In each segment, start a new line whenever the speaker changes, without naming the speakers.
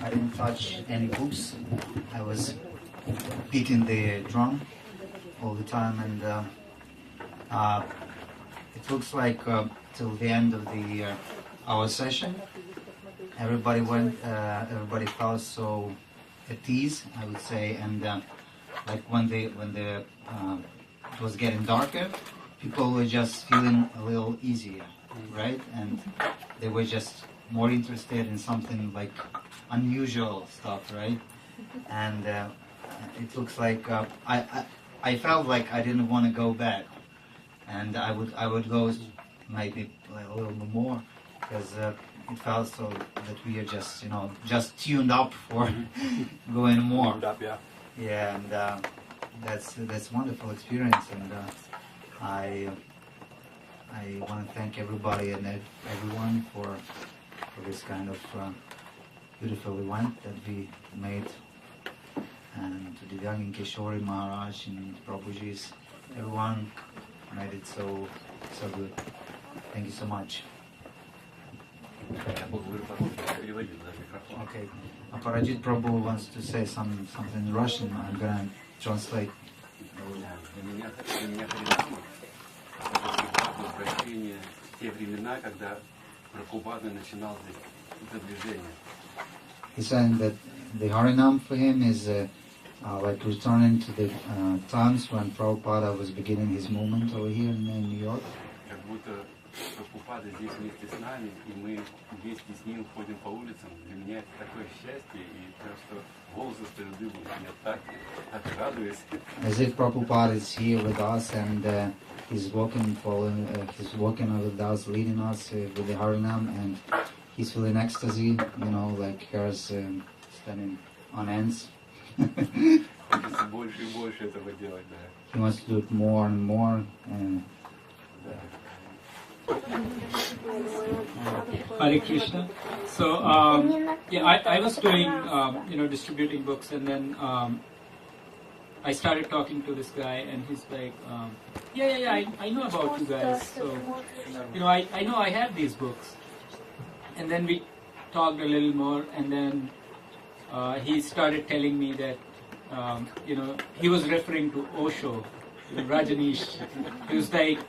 I didn't touch any books. I was beating the drum all the time, and it looks like till the end of the our session, everybody everybody felt so at ease, I would say, and like when it was getting darker, people were just feeling a little easier, right? And they were just more interested in something like unusual stuff, right? And it looks like I felt like I didn't want to go back, and I would go maybe a little bit more, because it felt so that we are just tuned up for going more.
Tuned up, yeah.
Yeah, and that's wonderful experience, and I want to thank everybody and everyone for this kind of beautiful event that we made, and to Divyang and Kishori, Maharaj and Prabhujis, everyone made it so good. Thank you so much. Okay, Aparajit Prabhu wants to say something in Russian. I'm gonna translate. He's saying that the Harinam for him is like returning to the times when Prabhupada was beginning his movement over here in New York.
Прабхупада здесь вместе с нами, и мы вместе с ним ходим по улицам. Для меня это такое счастье, и просто волосы встают дыбом. Я так радуюсь.
As if Prabhupada is here with us, and he's walking with us, leading us with the Harinam, and he's feeling ecstasy, like hairs standing on ends.
Хочется больше и больше этого делать, да.
He wants to do it more and more.
Hare Krishna. So I was doing distributing books, and then I started talking to this guy, and he's like, I know about you guys. So I know I have these books. And then we talked a little more, and then he started telling me that he was referring to Osho. Rajanish.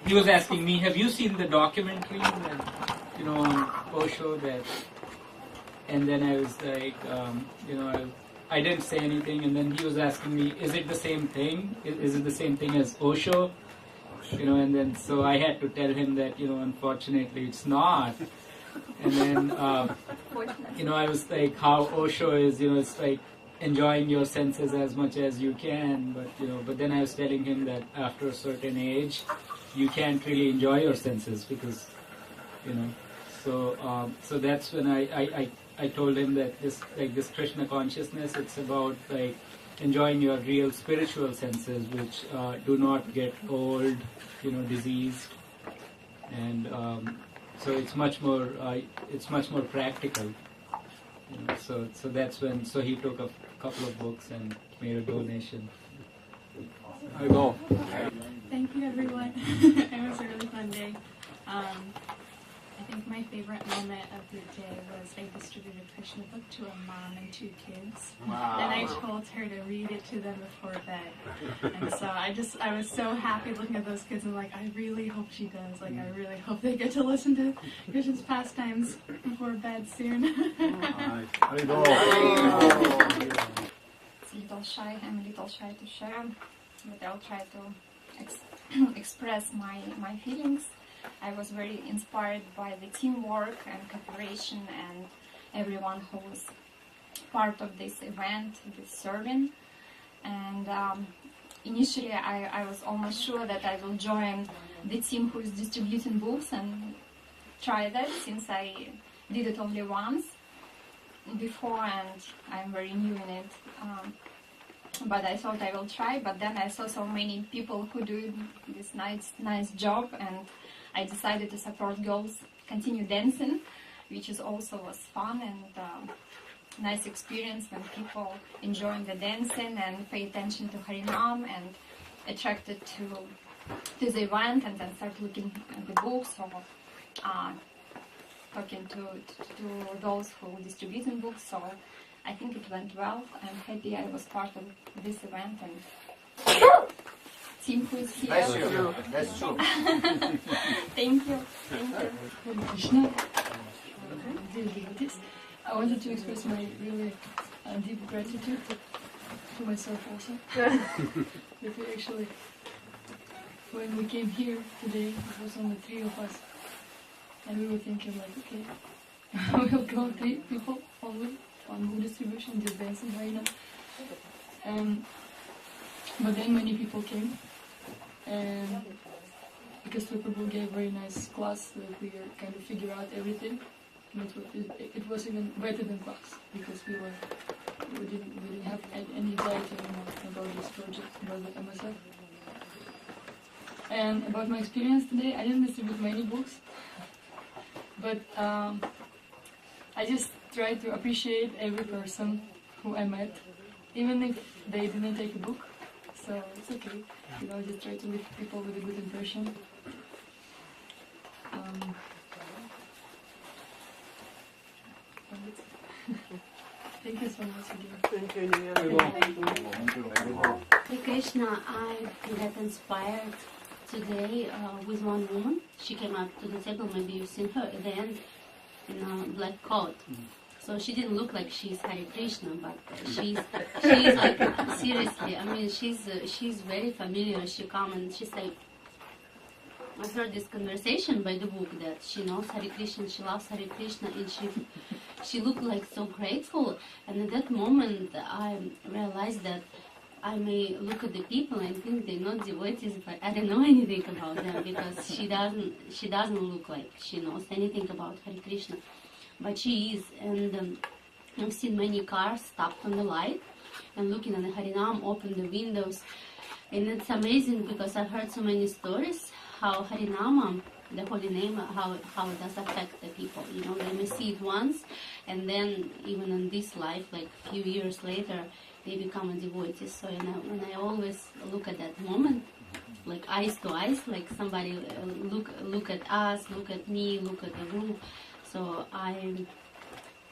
He was asking me, have you seen the documentary that, on Osho that? And then I was like, I didn't say anything, and then he was asking me, is it the same thing? Is it the same thing as Osho? And then so I had to tell him that, unfortunately it's not. And then, I was like, how Osho is, it's like enjoying your senses as much as you can, but then I was telling him that after a certain age, you can't really enjoy your senses, because, so that's when I told him that this Krishna consciousness, it's about like enjoying your real spiritual senses, which do not get old, diseased, and so it's much more practical. So that's when he took a couple of books and made a donation.
I go.
Thank you, everyone. It was a really fun day. I think my favorite moment of the day was I distributed a Krishna book to a mom and 2 kids.
Wow.
And I told her to read it to them before bed. And so I was so happy looking at those kids, and I really hope she does. I really hope they get to listen to Krishna's pastimes before bed soon.
I go.
It's a little shy. I'm a little shy to share, but I'll try to express my feelings. I was very inspired by the teamwork and cooperation and everyone who was part of this event, this serving. And initially I was almost sure that I will join the team who is distributing books and try that, since I did it only once before and I'm very new in it. But I thought I will try, but then I saw so many people who do this nice job, and I decided to support girls continue dancing, which is also was fun and nice experience when people enjoying the dancing and pay attention to Harinam and attracted to the event, and then start looking at the books or talking to those who distributing books. So I think it went well. I'm happy I was part of this event, and team who is here.
That's true. That's true.
Thank you. Thank you.
Hare Krishna, dear devotees, I wanted to express my really deep gratitude to myself also. That we actually, when we came here today, it was only 3 of us, and we were thinking like, okay, we'll go 3 people only on book distribution, just dancing right now. But then many people came, and because Prabhu gave a very nice class that we kind of figure out everything, and it was even better than class, because we didn't have any anxiety anymore about this project, about the MSF. And about my experience today, I didn't distribute many books, but I just tried to appreciate every person who I met, even if they didn't take a book. So it's okay, just try to leave people with a good impression. Thank you so much again.
Thank you, Nina.
Hare Krishna, I got inspired today with one woman. She came up to the table, maybe you've seen her at the end, in a black coat. So she didn't look like she's Hare Krishna, but she's like, seriously, I mean, she's very familiar. She come and she say, I heard this conversation by the book that she knows Hare Krishna, she loves Hare Krishna, and she looked like so grateful. And at that moment, I realized that I may look at the people and think they're not devotees, but I don't know anything about them, because she doesn't look like she knows anything about Hare Krishna, but she is. And I've seen many cars stopped on the light and looking at the Harinam, open the windows, and it's amazing because I've heard so many stories how Harinama, the holy name, how it does affect the people. They may see it once, and then even in this life, like a few years later, they become a devotee. So when I always look at that moment, like eyes to eyes, like somebody look at us, look at me, look at the room. So I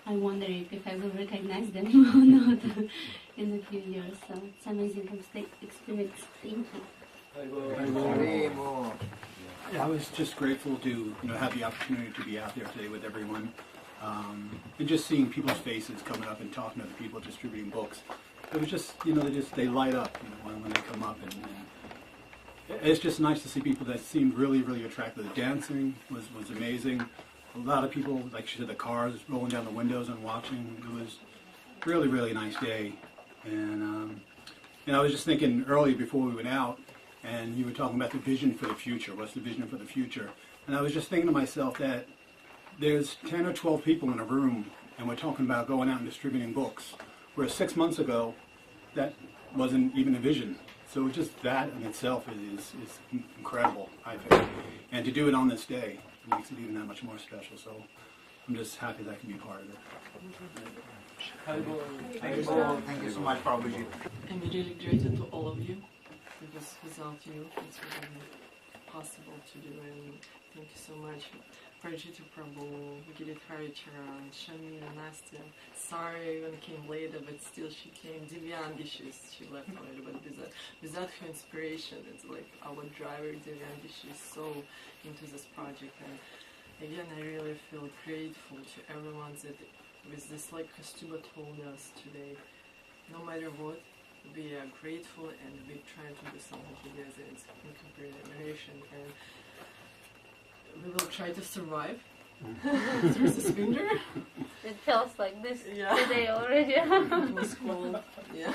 wonder if I will recognize them or not in a few years. So it's amazing experience. Thank you.
I was just grateful to have the opportunity to be out there today with everyone, and just seeing people's faces coming up and talking to the people distributing books. It was just they light up when they come up, and it's just nice to see people that seemed really, really attractive. The dancing was amazing. A lot of people, like she said, the cars rolling down the windows and watching. It was really, really nice day. And I was just thinking earlier before we went out, and you were talking about the vision for the future. What's the vision for the future? And I was just thinking to myself that there's 10 or 12 people in a room, and we're talking about going out and distributing books, whereas 6 months ago, that wasn't even a vision. So just that in itself is incredible, I think. And to do it on this day makes it even that much more special. So I'm just happy that I can be part of it.
Thank you so much, Prabhuji.
I'm really grateful to all of you, because without you, it's really possible to do. And thank you so much. Prajita Prabhu, Girit Haricharan, Shami, Nastya. Sorry when I came later, but still she came. Divyangi, she left already, but without her inspiration, it's like our driver Divyangi, she's so into this project. And again, I really feel grateful to everyone that with this, like Kastuba told us today, no matter what, we are grateful and we try to do something together. It's incomparable admiration, and we will try to survive through this winter.
It feels like this
Yeah.
today already.
It was cold, yeah.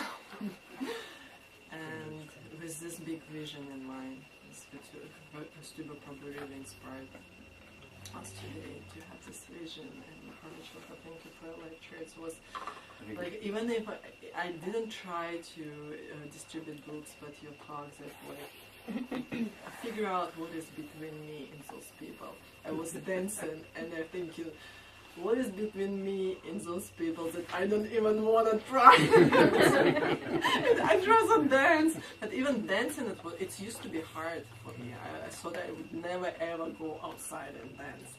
And with this big vision in mind, Kastuba probably really inspired us today to have this vision. And Harishwaka, thank you for your lecture. It was like, even if I didn't try to distribute books, but your talks that like figure out what is between me and those people. I was dancing and I'm thinking, what is between me and those people that I don't even want to try? And I try to dance, but even dancing, it used to be hard for me. I thought I would never ever go outside and dance.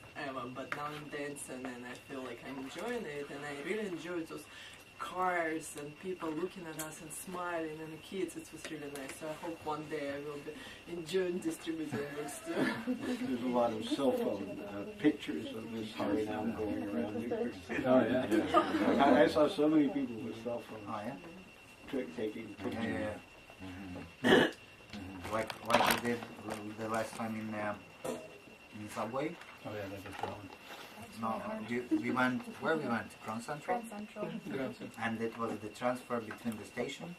but now I'm dancing and I feel like I'm enjoying it, and I really enjoy those cars and people looking at us and smiling, and the kids. It was really nice. So I hope one day I will be enjoying distributing books too.
There's a lot of cell phone pictures of this Harinam going around here.
Oh yeah.
I saw so many people with cell phones
Oh yeah.
taking
Yeah,
pictures.
yeah. Like we did the last time in Subway.
Oh yeah, that was wrong.
No, we went where we went, Grand Central,
Grand Central.
and it was the transfer between the station,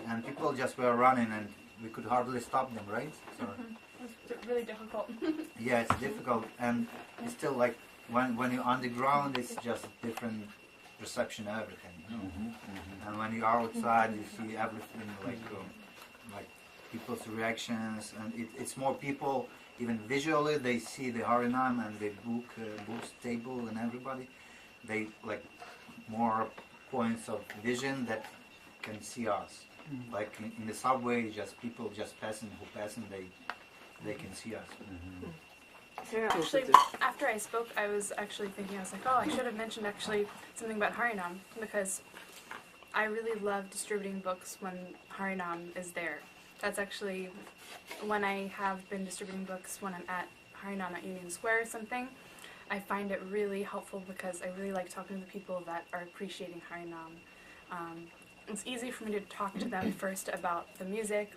and people just were running, and we could hardly stop them, right? So
It's really difficult.
yeah, it's difficult, and it's still like when you're on the ground, it's just different perception of everything, you know. And when you're outside, you see everything like people's reactions, and it's more people. Even visually, they see the Harinam and the books table and everybody. They like more points of vision that can see us. Like in the subway, just people just passing, they can see us.
So actually, after I spoke, I was actually thinking, I was like, oh, I should have mentioned actually something about Harinam, because I really love distributing books when Harinam is there. That's actually when I have been distributing books when I'm at Harinam at Union Square or something. I find it really helpful because I really like talking to the people that are appreciating Harinam. It's easy for me to talk to them first about the music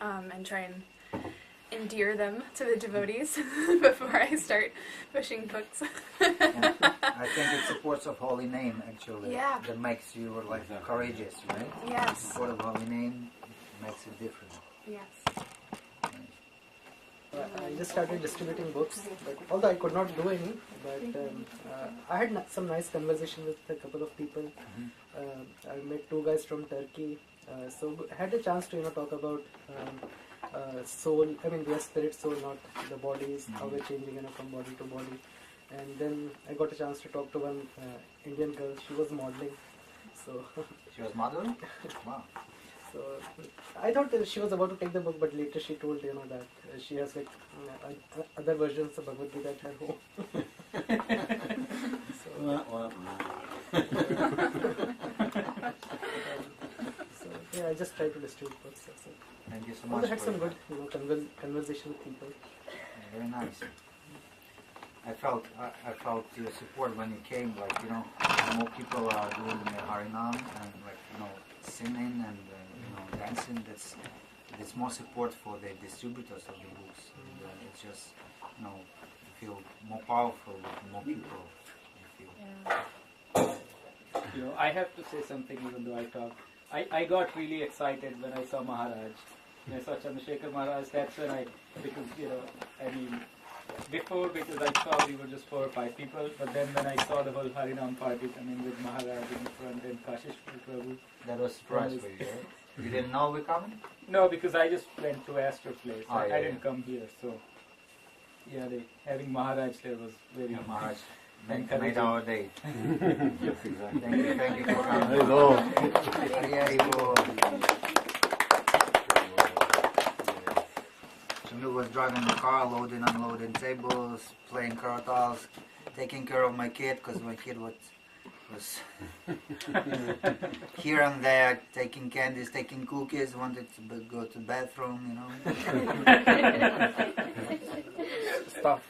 and try and endear them to the devotees before I start pushing books.
And I think it's supports of holy name actually
Yeah.
that makes you like courageous, right?
Yes.
Support of holy name makes it different.
Yes.
I just started distributing books, but although I could not do any, but I had some nice conversation with a couple of people. I met two guys from Turkey, so I had a chance to talk about soul. I mean, we are spirit, soul, not the bodies, how we're changing from body to body. And then I got a chance to talk to one Indian girl. She was modeling, so
She was modeling? Wow.
so I thought that she was about to take the book, but later she told that she has like other versions of Bhagavad Gita at her home. So yeah, I just try to distribute books. That's it.
Thank you so
Also
much.
had
for
some
your-
good conversation with people.
Very nice. I felt your support when you came. Like more people are doing the Harinam and singing and dancing. That's more support for the distributors of the books. And, it's just you feel more powerful with more people. You feel.
I have to say something even though I talked. I got really excited when I saw Maharaj. When I saw Chandrasekhar Maharaj, that's when before because I saw we were just 4 or 5 people, but then when I saw the whole Harinam party coming with Maharaj in front and Kashish Prabhu.
That was a surprise for you, right? You didn't know we're coming?
No, because I just went to Astor Place.
Oh, yeah,
I didn't come here, so yeah, having Maharaj there was very
Maharaj
encouraging.
made our day.
Yes, exactly.
Thank you for coming.
Hello.
Shamil was driving the car, loading, unloading tables, playing kartals, taking care of my kid because my kid was here and there, taking candies, taking cookies, wanted to go to the bathroom,
Stuff.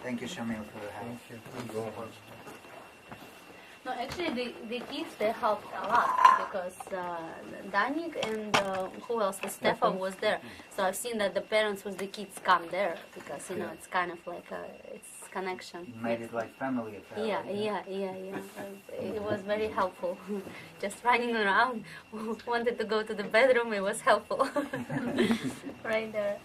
Thank you, Shamil, for the help.
No, actually, the kids, they helped a lot because Danik and who else? The Stefan was there. So I've seen that the parents with the kids come there because, it's kind of like it's connection.
You made it like family affair.
Yeah,
right?
yeah. It was very helpful. Just running around, wanted to go to the bedroom, it was helpful. Right there.